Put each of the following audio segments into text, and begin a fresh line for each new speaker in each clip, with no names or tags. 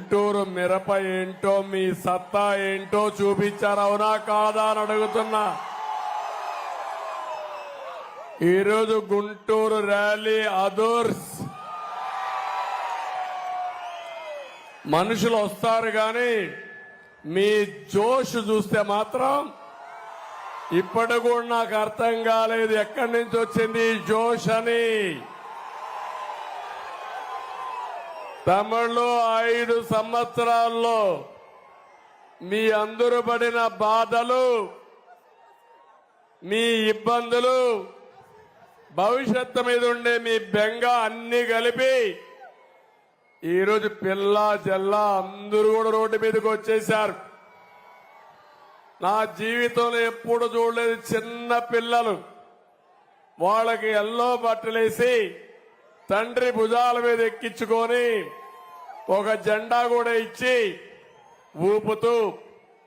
గుంటూరు మిరప ఏంటో మీ సత్తా ఏంటో చూపించారు, అవునా కాదా అని అడుగుతున్నా. ఈరోజు గుంటూరు ర్యాలీ అదర్స్ మనుషులు వస్తారు కానీ మీ జోష్ చూస్తే మాత్రం ఇప్పటి కూడా నాకు అర్థం కాలేదు ఎక్కడి నుంచి వచ్చింది ఈ జోష్ అని. తమిళ్లో 5 సంవత్సరాల్లో మీ అందరూ పడిన బాధలు, మీ ఇబ్బందులు, భవిష్యత్తు మీద ఉండే మీ బెంగ అన్ని కలిపి ఈరోజు పిల్ల జల్లా అందరూ కూడా రోడ్డు మీదకి వచ్చేశారు. నా జీవితంలో ఎప్పుడు చూడలేదు చిన్న పిల్లలు వాళ్ళకి ఎల్లో బట్టలేసి తండ్రి భుజాల మీద ఎక్కించుకొని ఒక జెండా కూడా ఇచ్చి ఊపుతూ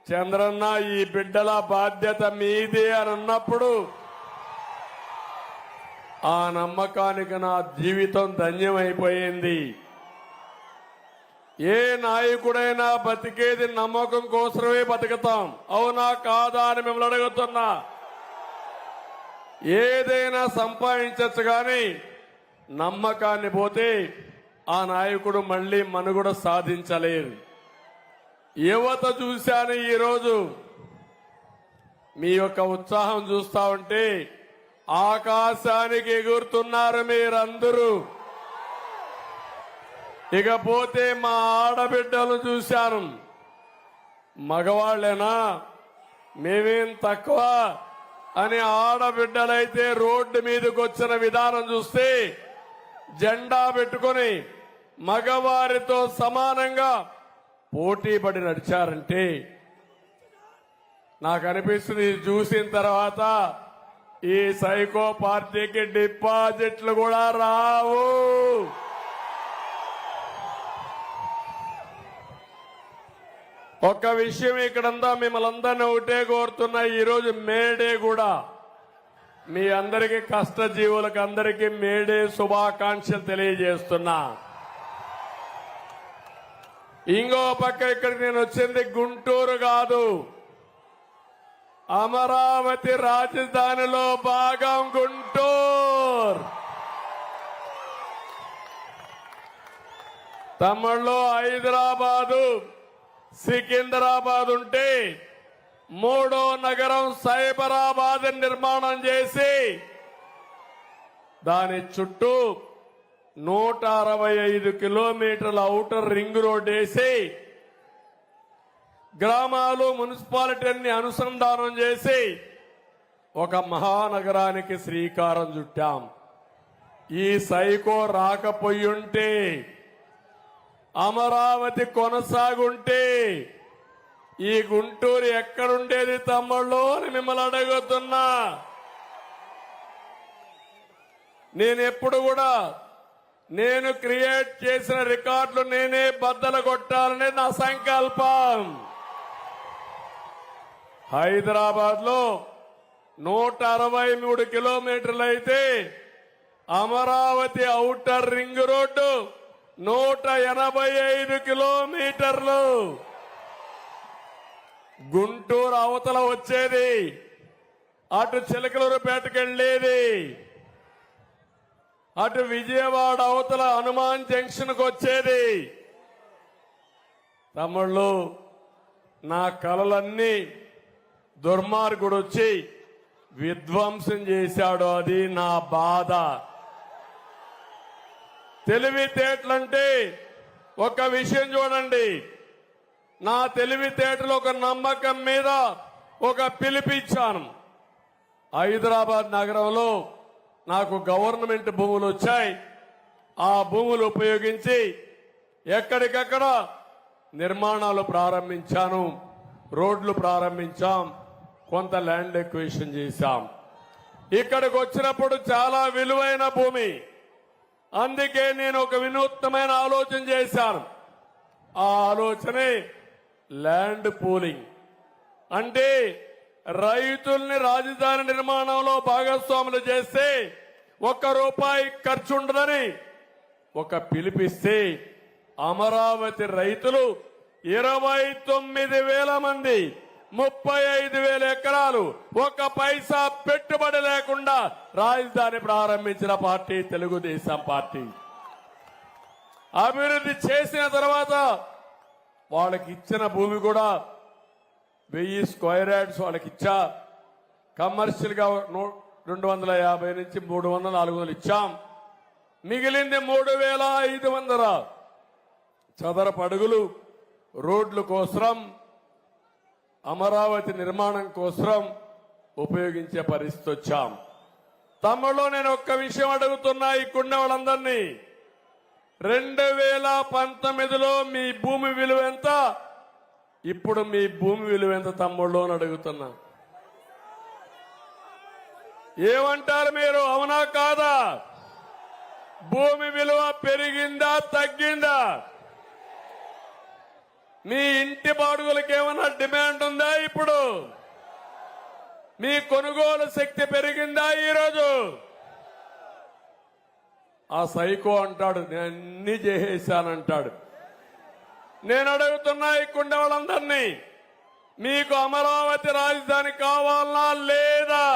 చంద్రన్న ఈ బిడ్డల బాధ్యత మీదే అని అన్నప్పుడు ఆ నమ్మకానికి నా జీవితం ధన్యమైపోయింది. ఏ నాయకుడైనా బతికేది నమ్మకం కోసమే బతుకుతాం, అవునా కాదా అని మిమ్మల్ని అడుగుతున్నా. ఏదైనా సంపాదించచ్చు కానీ నమ్మకాన్ని పోతే ఆ నాయకుడు మళ్లీ మనుగడ సాధించలేరు. యువత చూశాను ఈరోజు మీ యొక్క ఉత్సాహం చూస్తా ఉంటే ఆకాశానికి ఎగురుతున్నారు మీరందరూ. ఇకపోతే మా ఆడబిడ్డలు చూశాను, మగవాళ్లేనా మేమేం తక్కువ అని ఆడబిడ్డలైతే రోడ్డు మీదకి వచ్చిన విధానం చూస్తే జెండా పెట్టుకొని మగవారితో సమానంగా పోటీ పడి నడిచారంటే నాకు అనిపిస్తుంది చూసిన తర్వాత ఈ సైకో పార్టీకి డిపాజిట్లు కూడా రావు. ఒక్క విషయం ఇక్కడంతా మిమ్మల్ని అందరినీ ఒకటే కోరుతున్నా, ఈరోజు మేడే కూడా మీ అందరికీ కష్టజీవులకు అందరికీ మేడే శుభాకాంక్షలు తెలియజేస్తున్నా. ఇంకో పక్క ఇక్కడికి నేను వచ్చింది గుంటూరు కాదు, అమరావతి రాజధానిలో భాగం గుంటూరు. తమిళ్లో హైదరాబాదు సికింద్రాబాద్ ఉంటే మూడో నగరం సైబరాబాద్ నిర్మాణం చేసి దాని చుట్టూ 165 కిలోమీటర్ల ఔటర్ రింగ్ రోడ్ వేసి గ్రామాలు మున్సిపాలిటీని అనుసంధానం చేసి ఒక మహానగరానికి శ్రీకారం చుట్టాం. ఈ సైకో రాకపోయుంటే, అమరావతి కొనసాగుంటే ఈ గుంటూరు ఎక్కడుండేది తమ్ముళ్ళు అని మిమ్మల్ని అడుగుతున్నా. నేను ఎప్పుడు కూడా నేను క్రియేట్ చేసిన రికార్డులు నేనే బద్దలు కొట్టాలనే నా సంకల్పం. హైదరాబాద్ లో 163 కిలోమీటర్లు అయితే అమరావతి ఔటర్ రింగ్ రోడ్డు 185 కిలోమీటర్లు. గుంటూరు అవతల వచ్చేది, అటు చిలకలూరుపేటకు వెళ్లేది, అటు విజయవాడ అవతల హనుమాన్ జంక్షన్ కు వచ్చేది. తమ్ముళ్ళు, నా కలలన్నీ దుర్మార్గుడు వచ్చి విధ్వంసం చేశాడు, అది నా బాధ. తెలివితేటలంటే ఒక విషయం చూడండి, నా తెలివితేటలు ఒక నమ్మకం మీద ఒక పిలిపిచ్చాను. హైదరాబాద్ నగరంలో నాకు గవర్నమెంట్ భూములు వచ్చాయి. ఆ భూములు ఉపయోగించి ఎక్కడికక్కడ నిర్మాణాలు ప్రారంభించాను, రోడ్లు ప్రారంభించాం, కొంత ల్యాండ్ ఎక్విజిషన్ చేశాం. ఇక్కడికి వచ్చినప్పుడు చాలా విలువైన భూమి, అందుకే నేను ఒక వినూత్నమైన ఆలోచన చేశాను. ఆ ఆలోచనే ల్యాండ్ పూలింగ్. అంటే రైతుల్ని రాజధాని నిర్మాణంలో భాగస్వాములు చేస్తే ₹1 ఖర్చు ఉండదని ఒక పిలిపిస్తే అమరావతి రైతులు 29,000 మంది 35,000 ఎకరాలు ఒక పైసా పెట్టుబడి లేకుండా రాజధాని ప్రారంభించిన పార్టీ తెలుగుదేశం పార్టీ. అభివృద్ధి చేసిన తర్వాత వాళ్ళకి ఇచ్చిన భూమి కూడా 1000 స్క్వేర్ యార్డ్స్ వాళ్ళకి ఇచ్చా. కమర్షియల్ గా 250 నుంచి 300, 400 ఇచ్చాం. మిగిలింది 3,500 చదరపు అడుగులు రోడ్ల కోసం అమరావతి నిర్మాణం కోసం ఉపయోగించే పరిస్థితి వచ్చాం. తమ్ముళ్ళు, నేను ఒక్క విషయం అడుగుతున్నా ఇక్కడున్న వాళ్ళందరినీ. 2019లో మీ భూమి విలువ ఎంత? ఇప్పుడు మీ భూమి విలువ ఎంత తమ్ముళ్ళు అని అడుగుతున్నా. ఏమంటారు మీరు? అవునా కాదా? భూమి విలువ పెరిగిందా తగ్గిందా? మీ ఇంటి బాడుగులకు ఏమైనా డిమాండ్ ఉందా? ఇప్పుడు మీ కొనుగోలు శక్తి పెరిగిందా? ఈరోజు ఆ సైకో అంటాడు నేను అన్ని చేసేశానంటాడు. నేను అడుగుతున్నా ఇక్కడున్న వాళ్ళందరినీ, మీకు అమరావతి రాజధాని కావాలా లేదా?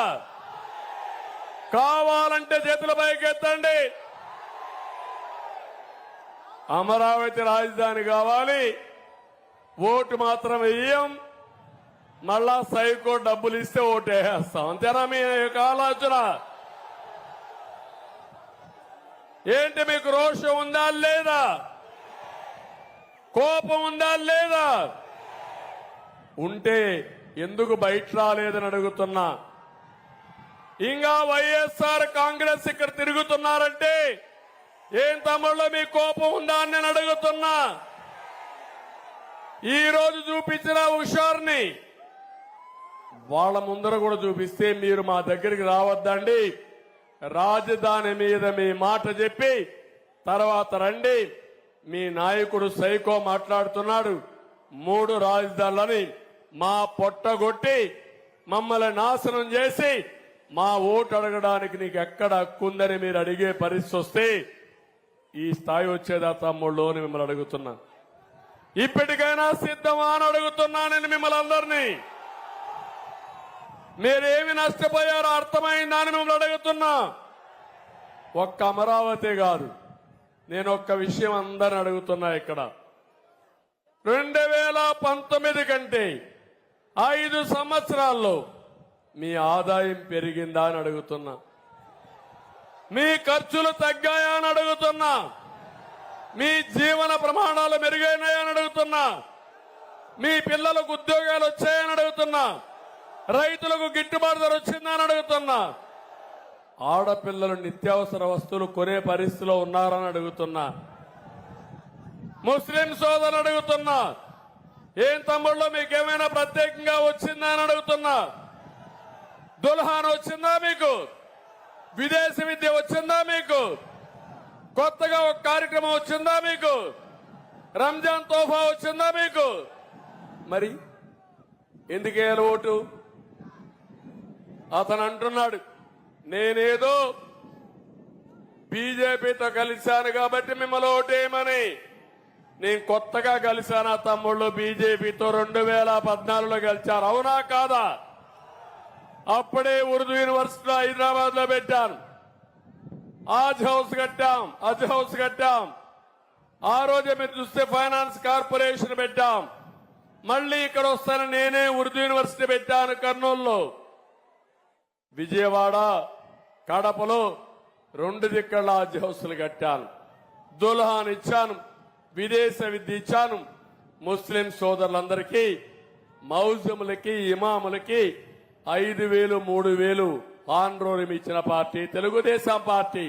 కావాలంటే చేతుల పైకెత్తండి. అమరావతి రాజధాని కావాలి. ఓటు మాత్రం వేయం. మళ్ళా సైకో డబ్బులు ఇస్తే ఓటు వేసేస్తాం. అంతేనా మీ యొక్క ఆలోచన? ఏంటి మీకు రోషం ఉందా లేదా? కోపం ఉందా లేదా? ఉంటే ఎందుకు బయట రాలేదని అడుగుతున్నా. ఇంకా వైఎస్ఆర్ కాంగ్రెస్ ఇక్కడ తిరుగుతున్నారంటే ఏం తమ్ముళ్ళు మీ కోపం ఉందా అని నేను అడుగుతున్నా. ఈ రోజు చూపించిన హుషారుని వాళ్ళ ముందర కూడా చూపిస్తే మీరు మా దగ్గరికి రావద్దండి. రాజధాని మీద మీ మాట చెప్పి తర్వాత రండి. మీ నాయకుడు సైకో మాట్లాడుతున్నాడు 3 రాజధానులని మా పొట్టగొట్టి మమ్మల్ని నాశనం చేసి మా ఓటు అడగడానికి నీకు ఎక్కడ హక్కుందని మీరు అడిగే పరిస్థితి వస్తే ఈ స్థాయి వచ్చేదా తమ్ముళ్ళు అని మిమ్మల్ని అడుగుతున్నా. ఇప్పటికైనా సిద్ధమా అని అడుగుతున్నా నేను మిమ్మల్ని అందరినీ. మీరేమి నష్టపోయారో అర్థమైందా అని మిమ్మల్ని అడుగుతున్నా. ఒక్క అమరావతి కాదు, నేను ఒక్క విషయం అందరిని అడుగుతున్నా. ఇక్కడ 2019 కంటే 5 సంవత్సరాల్లో మీ ఆదాయం పెరిగిందా అని అడుగుతున్నా. మీ ఖర్చులు తగ్గాయా అని అడుగుతున్నా. మీ జీవన ప్రమాణాలు మెరుగైనాయని అడుగుతున్నా. మీ పిల్లలకు ఉద్యోగాలు వచ్చాయని అడుగుతున్నా. రైతులకు గిట్టుబాటు ధర వచ్చిందని అడుగుతున్నా. ఆడపిల్లలు నిత్యావసర వస్తువులు కొనే పరిస్థితిలో ఉన్నారని అడుగుతున్నా. ముస్లిం సోదరులు అడుగుతున్నా. ఏం తమ్ముళ్ళు మీకేమైనా ప్రత్యేకంగా వచ్చిందా అని అడుగుతున్నా. దుల్హాన్ వచ్చిందా మీకు? విదేశీ విద్య వచ్చిందా మీకు? కొత్తగా ఒక కార్యక్రమం వచ్చిందా మీకు? రంజాన్ తోఫా వచ్చిందా మీకు? మరి ఎందుకేయాలి ఓటు? అతను అంటున్నాడు నేనేదో బీజేపీతో కలిశాను కాబట్టి మిమ్మల్ని ఓటేయమని. నేను కొత్తగా కలిశానా తమ్ముళ్ళు? బీజేపీతో 2014లో గెలిచారు. అవునా కాదా? అప్పుడే ఉర్దూ యూనివర్సిటీలో హైదరాబాద్ లో పెట్టాను. ఆజ్ హౌస్ కట్టాం. ఆ రోజే మీరు చూస్తే ఫైనాన్స్ కార్పొరేషన్ పెట్టాం. మళ్ళీ ఇక్కడ వస్తాను నేనే ఉర్దూ యూనివర్సిటీ పెట్టాను కర్నూలులో. విజయవాడ, కడపలో 2 దిక్కల ఆజ్ హౌస్లు కట్టాను. దుల్హాన్ ఇచ్చాను, విదేశ విద్య ఇచ్చాను. ముస్లిం సోదరులందరికీ మౌజములకి ఇమాములకి 5,000, 3,000 ఆండ్రోలం ఇచ్చిన పార్టీ తెలుగుదేశం పార్టీ.